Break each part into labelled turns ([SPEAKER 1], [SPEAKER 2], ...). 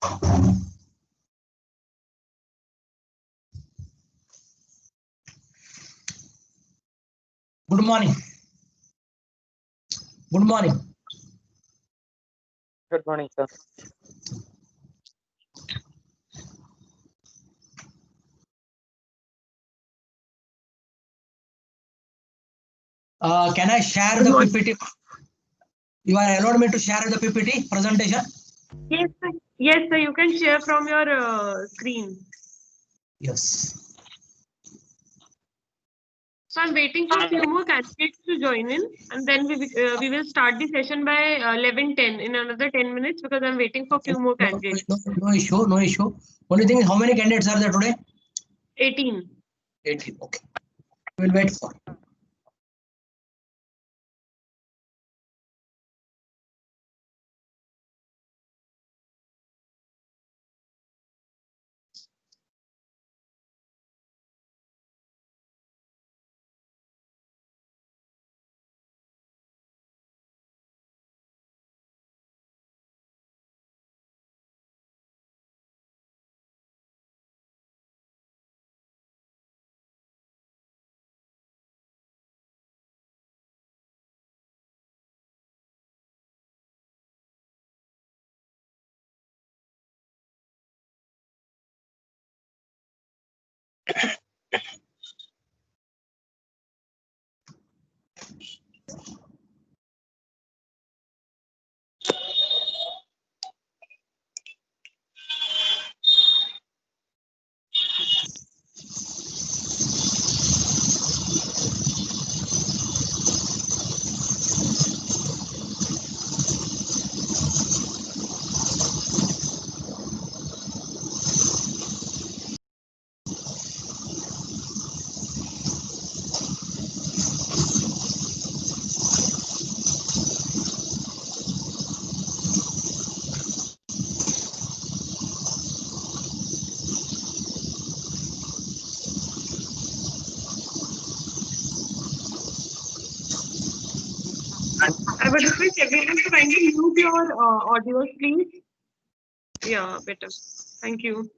[SPEAKER 1] Good morning. Good morning.
[SPEAKER 2] Good morning, sir.
[SPEAKER 1] Can I share the PPT? You are allowed me to share the PPT presentation?
[SPEAKER 3] Yes, sir. Yes, sir. You can share from your screen.
[SPEAKER 1] Yes.
[SPEAKER 3] So I'm waiting for a few more candidates to join in, and then we will start the session by 11:10 in another 10 minutes because I'm waiting for a few more candidates.
[SPEAKER 1] No issue, no issue. Only thing is, how many candidates are there today?
[SPEAKER 3] 18.
[SPEAKER 1] 18. Okay. We'll wait for.
[SPEAKER 3] I would request everyone to kindly mute your audios, please. Yeah, better. Thank you.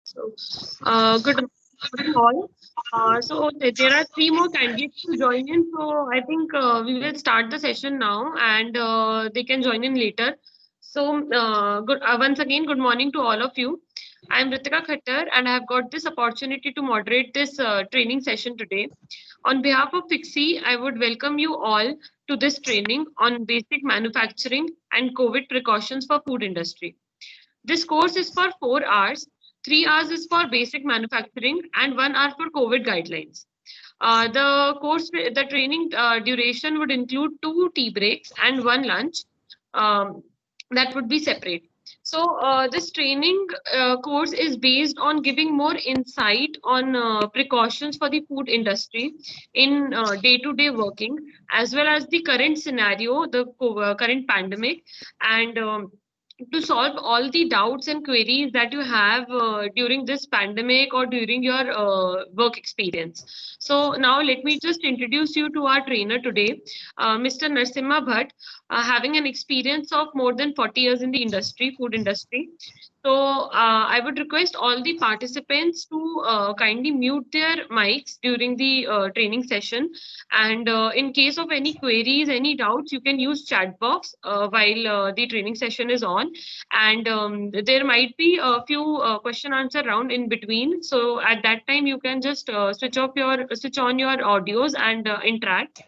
[SPEAKER 3] So, good morning all. So there are three more candidates to join in. So I think we will start the session now, and they can join in later. So once again, good morning to all of you. I am Ritika Khattar, and I have got this opportunity to moderate this training session today. On behalf of FICSI, I would welcome you all to this training on basic manufacturing and COVID precautions for food industry. This course is for 4 hours. 3 hours is for basic manufacturing and 1 hour for COVID guidelines. The training duration would include 2 tea breaks and 1 lunch. That would be separate. So this training course is based on giving more insight on precautions for the food industry in day-to-day working, as well as the current scenario, the current pandemic, and to solve all the doubts and queries that you have during this pandemic or during your work experience. So now let me just introduce you to our trainer today, Mr. Narsimha Bhatt, having an experience of more than 40 years in the industry, food industry. So I would request all the participants to kindly mute their mics during the training session. And in case of any queries, any doubts, you can use chat box while the training session is on. And there might be a few question answer round in between. So at that time, you can just switch on your audios and interact.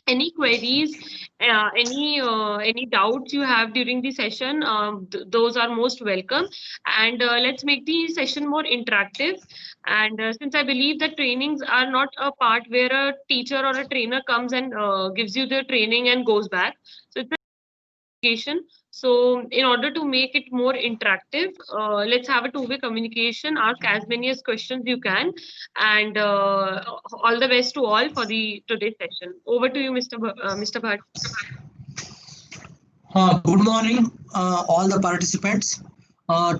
[SPEAKER 3] Any queries, any doubts you have during the session, those are most welcome. And let's make the session more interactive. And since I believe that trainings are not a part where a teacher or a trainer comes and gives you the training and goes back. So it's communication. So in order to make it more interactive, let's have a two-way communication. Ask as many as questions you can, and all the best to all for the today's session. Over to you, Mr. Bhatt.
[SPEAKER 1] Good morning, all the participants.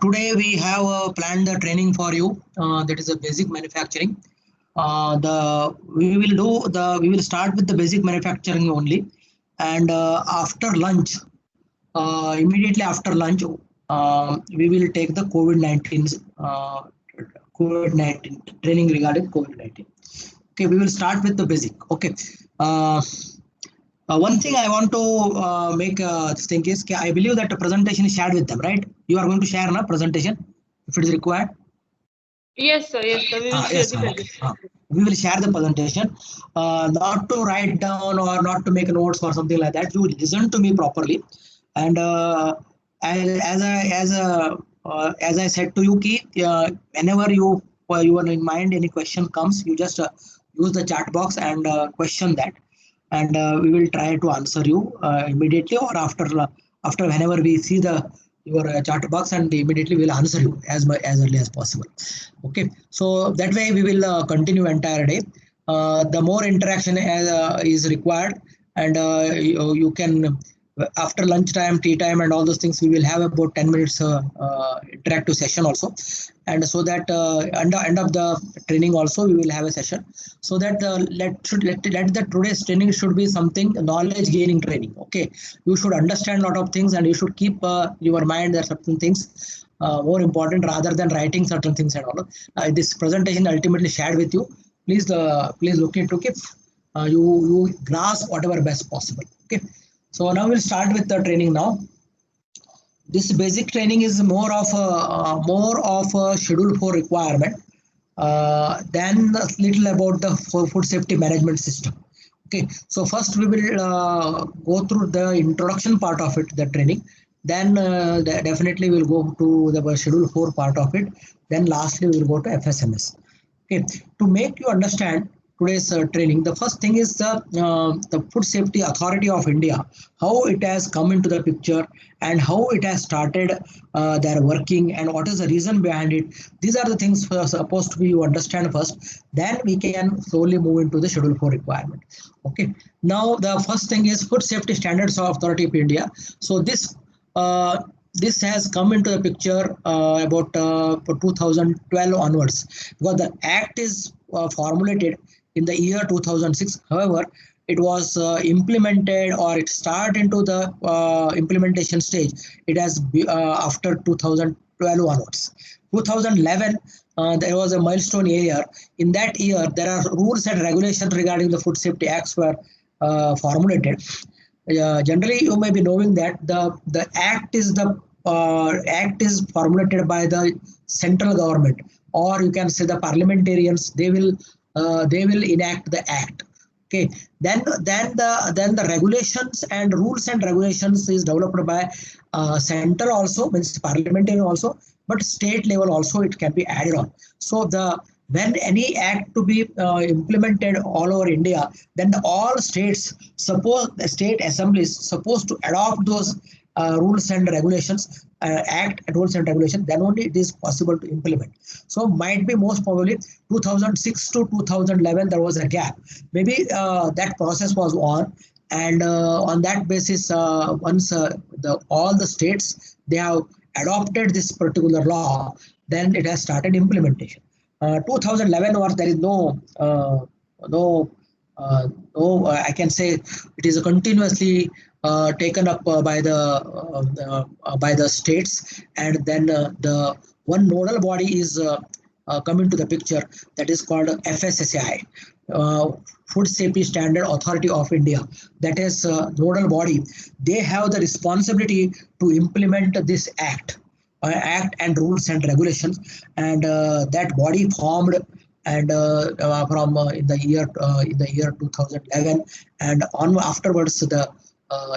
[SPEAKER 1] Today we have planned the training for you. That is a basic manufacturing. We will start with the basic manufacturing only, and after lunch, immediately after lunch, we will take the COVID-19 training regarding COVID-19. Okay, we will start with the basic. Okay. One thing I want to make this thing is, I believe that the presentation is shared with them, right? You are going to share a presentation if it is required.
[SPEAKER 3] Yes, sir. Yes, sir. We will share the presentation.
[SPEAKER 1] We will share the presentation. Not to write down or not to make notes or something like that. You listen to me properly, and as I said to you, whenever you are in mind any question comes, you just use the chat box and question that. And we will try to answer you immediately or after whenever we see your chat box, and immediately we will answer you as early as possible. Okay, so that way we will continue entire day. The more interaction is required, and you can, after lunchtime, tea time, and all those things, we will have about 10 minutes interactive session also. And so that end of the training also we will have a session, so that the today's training should be something knowledge gaining training. Okay, you should understand a lot of things, and you should keep your mind there certain things more important rather than writing certain things and all. This presentation ultimately shared with you. Please look into it. You grasp whatever best possible. Okay, so now we'll start with the training now. This basic training is more of a Schedule 4 requirement than a little about the food safety management system. Okay, so first we will go through the introduction part of it, the training. Then definitely we'll go to the Schedule 4 part of it. Then lastly we will go to FSMS. Okay, to make you understand today's training, the first thing is the Food Safety Authority of India, how it has come into the picture and how it has started their working and what is the reason behind it. These are the things supposed to be you understand first. Then we can slowly move into the Schedule 4 requirement. Okay. Now the first thing is Food Safety Standards Authority of India. So this has come into the picture about 2012 onwards, because the Act is formulated in the year 2006. However, it was implemented, or it started into the implementation stage. It has after 2012 onwards. 2011, there was a milestone year. In that year, there are rules and regulations regarding the Food Safety Acts were formulated. Generally, you may be knowing that the Act is formulated by the central government, or you can say the parliamentarians. They will enact the Act. Okay. Then the regulations and rules and regulations is developed by center also, means parliamentary also, but state level also it can be added on. So when any act to be implemented all over India, then all states, suppose the state assembly is supposed to adopt those rules and regulations, act and rules and regulations, then only it is possible to implement. So might be most probably 2006 to 2011 there was a gap. Maybe that process was on, and on that basis, once all the states they have adopted this particular law, then it has started implementation. 2011 was there is no I can say it is continuously taken up by the states, and then the one nodal body is coming to the picture, that is called FSSAI, Food Safety Standard Authority of India. That is nodal body. They have the responsibility to implement this act and rules and regulations, and that body formed and from in the year 2011, and on afterwards the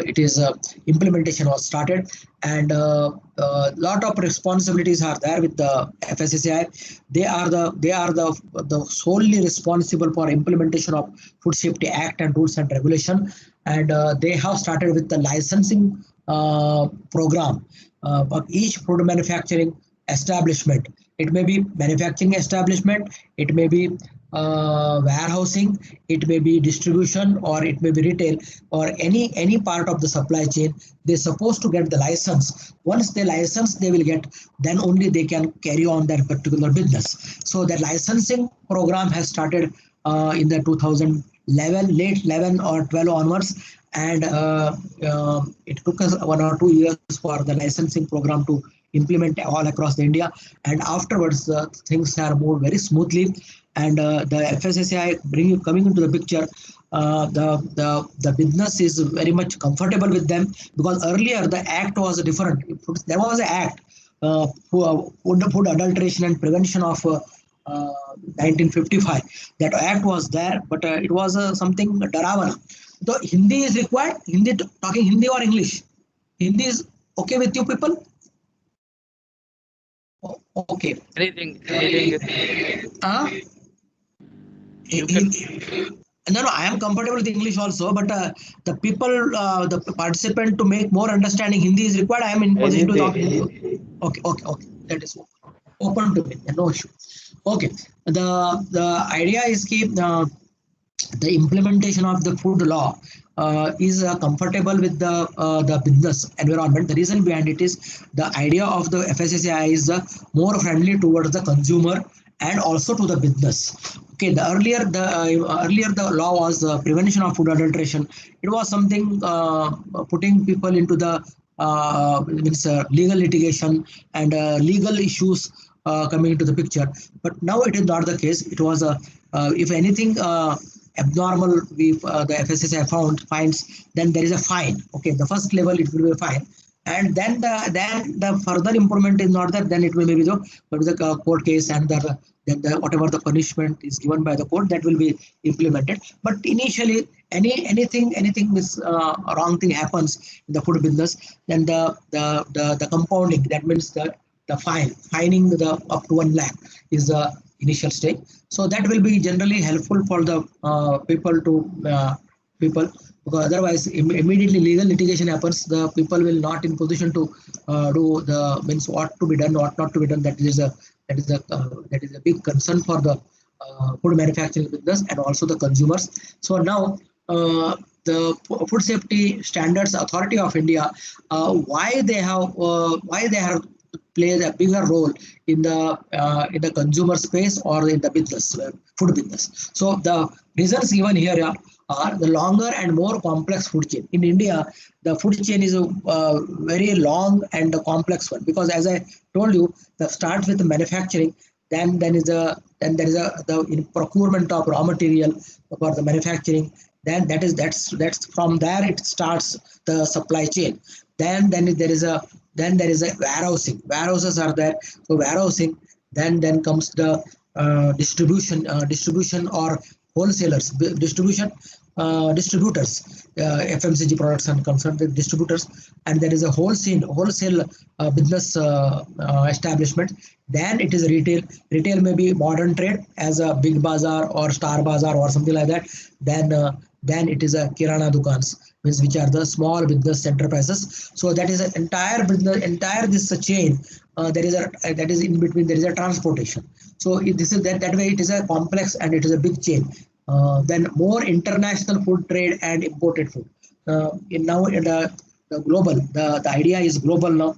[SPEAKER 1] it is implementation was started, and lot of responsibilities are there with the FSSAI. They are the solely responsible for implementation of Food Safety Act and rules and regulation, and they have started with the licensing program of each food manufacturing establishment. It may be manufacturing establishment, it may be warehousing, it may be distribution, or it may be retail, or any part of the supply chain. They're supposed to get the license. Once they license, they will get, then only they can carry on their particular business. So the licensing program has started in the 2011, late 11 or 12 onwards, and it took us 1 or 2 years for the licensing program to implement all across the India, and afterwards things are moved very smoothly, and the FSSAI coming into the picture, the business is very much comfortable with them, because earlier the act was different. There was an act, food adulteration and prevention of 1955. That act was there, but it was something Daravana. So Hindi is required. Talking Hindi or English? Hindi is okay with you people? Okay.
[SPEAKER 2] Anything.
[SPEAKER 1] No, I am comfortable with English also, but the people, the participant, to make more understanding, Hindi is required. I am in position to talk Hindi. Okay. That is open to me. No issue. Okay. The idea is keep the implementation of the food law is comfortable with the business environment. The reason behind it is the idea of the FSSAI is more friendly towards the consumer and also to the business. Okay, the earlier the law was prevention of food adulteration. It was something putting people into the legal litigation and legal issues coming into the picture. But now it is not the case. It was if anything abnormal the FSSAI finds, then there is a fine. Okay, the first level it will be a fine, and then the further improvement is not there. Then it will be the court case, and then whatever the punishment is given by the court, that will be implemented. But initially, anything is wrong thing happens in the food business, then the compounding, that means the fining the up to 1 lakh is the initial stage. So that will be generally helpful for the people, because otherwise immediately legal litigation happens. The people will not in position to do the means what to be done, what not to be done. That is a big concern for the food manufacturing business and also the consumers. So now the Food Safety Standards Authority of India, why they have plays a bigger role in the consumer space or in the business, food business. So the reasons given here are the longer and more complex food chain. In India, the food chain is a very long and a complex one, because as I told you, the starts with the manufacturing, then there is the procurement of raw material for the manufacturing. Then that's from there it starts the supply chain. Then there is a warehousing. Warehouses are there. So warehousing. Then comes the distribution or wholesalers. Distributors. FMCG products are concerned with distributors, and there is a wholesale business establishment. Then it is retail. Retail may be modern trade as a Big Bazaar or Star Bazaar or something like that. Then it is a Kirana Dukans, which are the small business enterprises. So that is an entire business, this chain. That is in between. There is a transportation. So this is that way. It is a complex and it is a big chain. Then more international food trade and imported food. In the global, the idea is global now.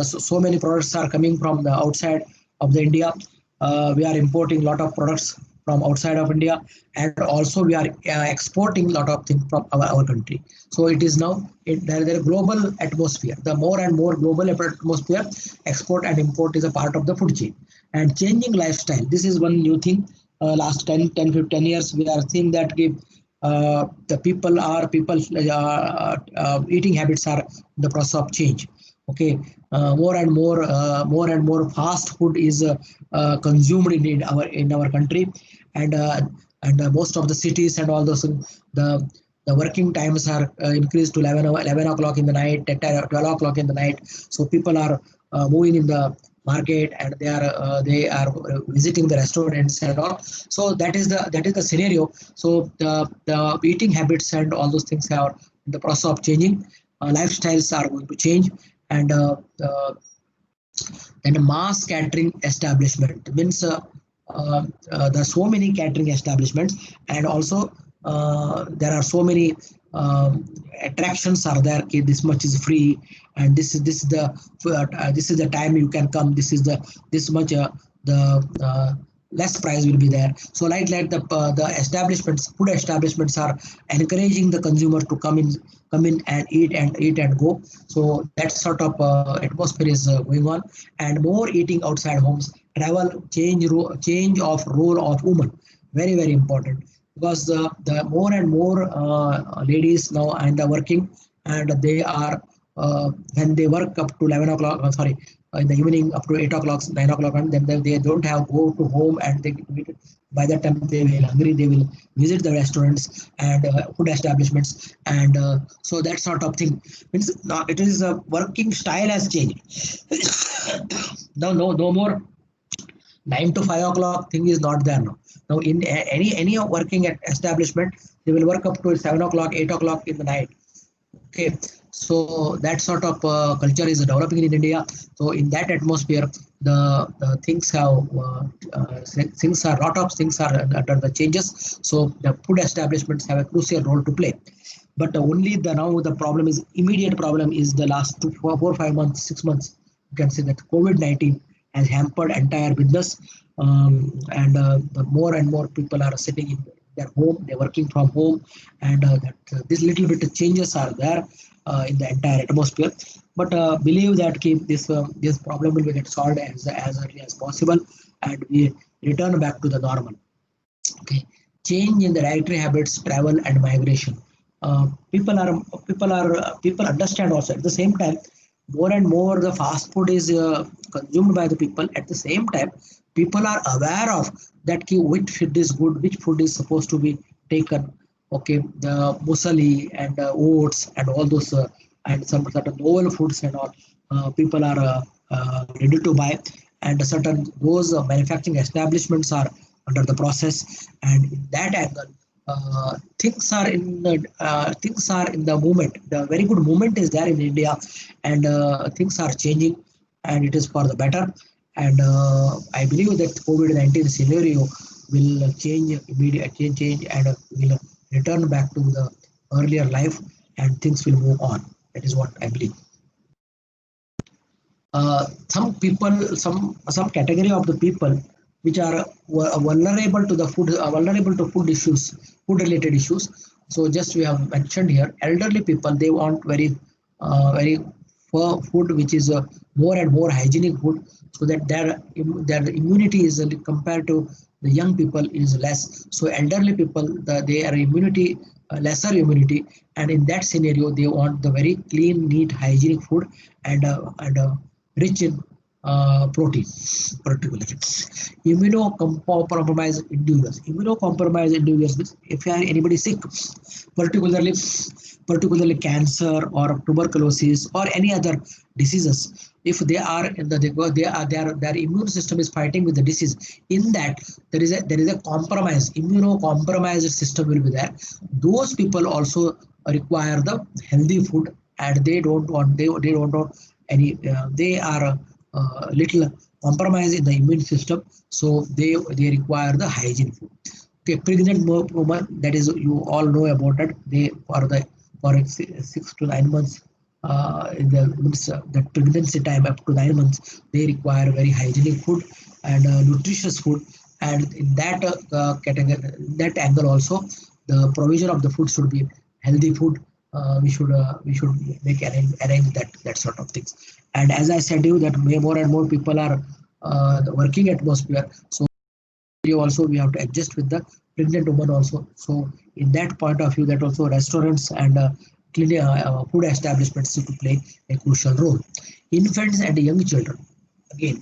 [SPEAKER 1] so many products are coming from the outside of the India. We are importing a lot of products from outside of India, and also we are exporting a lot of things from our country. So it is now there is a global atmosphere. The more and more global atmosphere, export and import is a part of the food chain. And changing lifestyle, this is one new thing. Last 10 years, we are seeing that the people eating habits are in the process of change. Okay, more and more fast food is consumed in our country, and most of the cities and all those the working times are increased to 11 o'clock in the night, 12 o'clock in the night. So people are moving in the market, and they are visiting the restaurants and all. So that is the scenario. So the eating habits and all those things are in the process of changing. Lifestyles are going to change, and then mass catering establishment means there are so many catering establishments, and also there are so many attractions are there. Okay, this much is free, and this is the time you can come. This much the less price will be there. So like the establishments, food establishments are encouraging the consumer to come in and eat and go. So that sort of atmosphere is going on, and more eating outside homes, travel, change of role of women, very important, because the more and more ladies now and are working, and they are when they work up to 11 o'clock, in the evening up to 8 o'clock, 9 o'clock, and then they don't have go to home, and by that time they will hungry, they will visit the restaurants and food establishments, and so that sort of thing means now it is a working style has changed. Now no more 9 to 5 o'clock thing is not there now. Now in any working establishment, they will work up to 7 o'clock, 8 o'clock in the night. Okay, so that sort of culture is developing in India. So in that atmosphere, the things have lot of things are under the changes. So the food establishments have a crucial role to play. But only now the problem is immediate problem is the last 4, 5 months, 6 months. You can say that COVID-19 has hampered entire business, and the more and more people are sitting in their home, they're working from home, and this little bit of changes are there in the entire atmosphere. But believe that this problem will get solved as early as possible, and we return back to the normal. Okay, change in the dietary habits, travel and migration. People understand also at the same time. More and more the fast food is consumed by the people. At the same time, people are aware of that which food is good, which food is supposed to be taken. Okay, the muesli and oats and all those and some certain novel foods and all people are ready to buy, and certain those manufacturing establishments are under the process, and in that angle things are in the movement. The very good movement is there in India, and things are changing, and it is for the better. And I believe that COVID-19 scenario will change and will return back to the earlier life, and things will move on. That is what I believe. Some people, some category of the people which are vulnerable to the food issues, food related issues. So just we have mentioned here, elderly people, they want very food which is more and more hygienic food, so that their immunity is compared to the young people is less. So elderly people, their immunity lesser immunity, and in that scenario they want the very clean, neat, hygienic food, and rich in protein, particularly. Immunocompromised individuals. Immunocompromised individuals means if anybody sick, particularly cancer or tuberculosis or any other diseases, if they are in their immune system is fighting with the disease, in that there is a compromise, immunocompromised system will be there. Those people also require the healthy food, and they don't want any they are little compromise in the immune system, so they require the hygiene food. Okay, pregnant woman, that is, you all know about it. They for 6 to 9 months the pregnancy time up to 9 months, they require very hygienic food and nutritious food. And in that category, that angle also, the provision of the food should be healthy food. We should make arrange that sort of things. And as I said you that more and more people are the working atmosphere, so also we have to adjust with the pregnant woman also. So in that point of view, that also restaurants and food establishments need to play a crucial role. Infants and young children, again.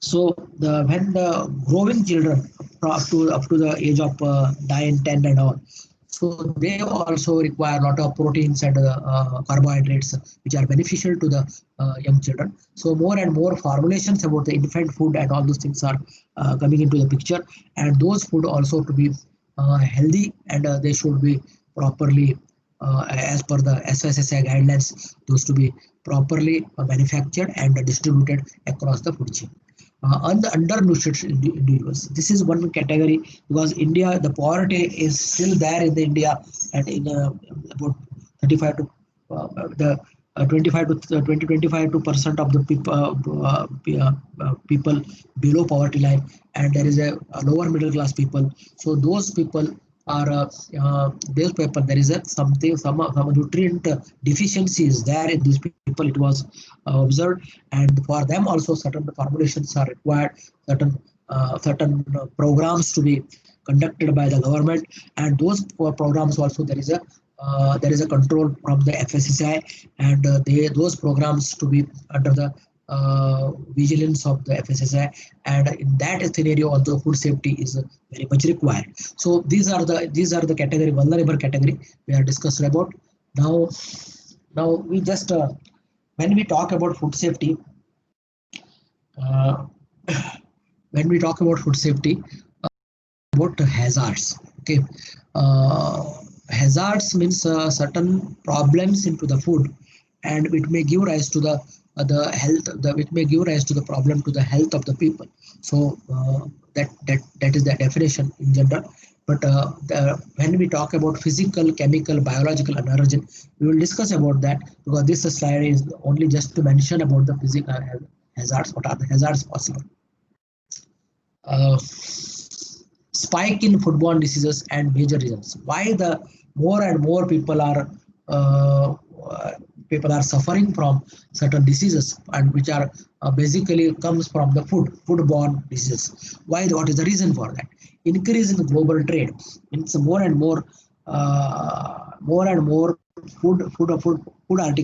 [SPEAKER 1] So when the growing children up to the age of 9, 10 and all, so they also require a lot of proteins and carbohydrates, which are beneficial to the young children. So more and more formulations about the infant food and all those things are coming into the picture, and those food also to be healthy, and they should be properly as per the FICSI guidelines, those to be properly manufactured and distributed across the food chain. On the undernourished individuals, this is one category, because India, the poverty is still there in the India, and in about 35 to the 25 to 20-25 to percent of the people below poverty line, and there is a lower middle class people. So those people are those people, there is a some nutrient deficiency is there in these people, it was observed. And for them also certain formulations are required, certain programs to be conducted by the government, and those programs also there is a control from the FSSI, and those programs to be under the vigilance of the FSSI, and in that scenario also food safety is very much required. So these are the category, vulnerable category we are discussing about. Now we just when we talk about food safety, uh, when we talk about food safety, about hazards. Okay, uh, hazards means certain problems into the food, and it may give rise to the health. It may give rise to the problem to the health of the people. So that is the definition in general. But when we talk about physical, chemical, biological, and allergen, we will discuss about that, because this slide is only just to mention about the physical hazards. What are the hazards possible? Uh, Spike in foodborne diseases and major reasons why the more and more uh, people are suffering from certain diseases, and which are basically comes from the foodborne diseases. Why? What is the reason for that? Increase in global trade means more and more food articles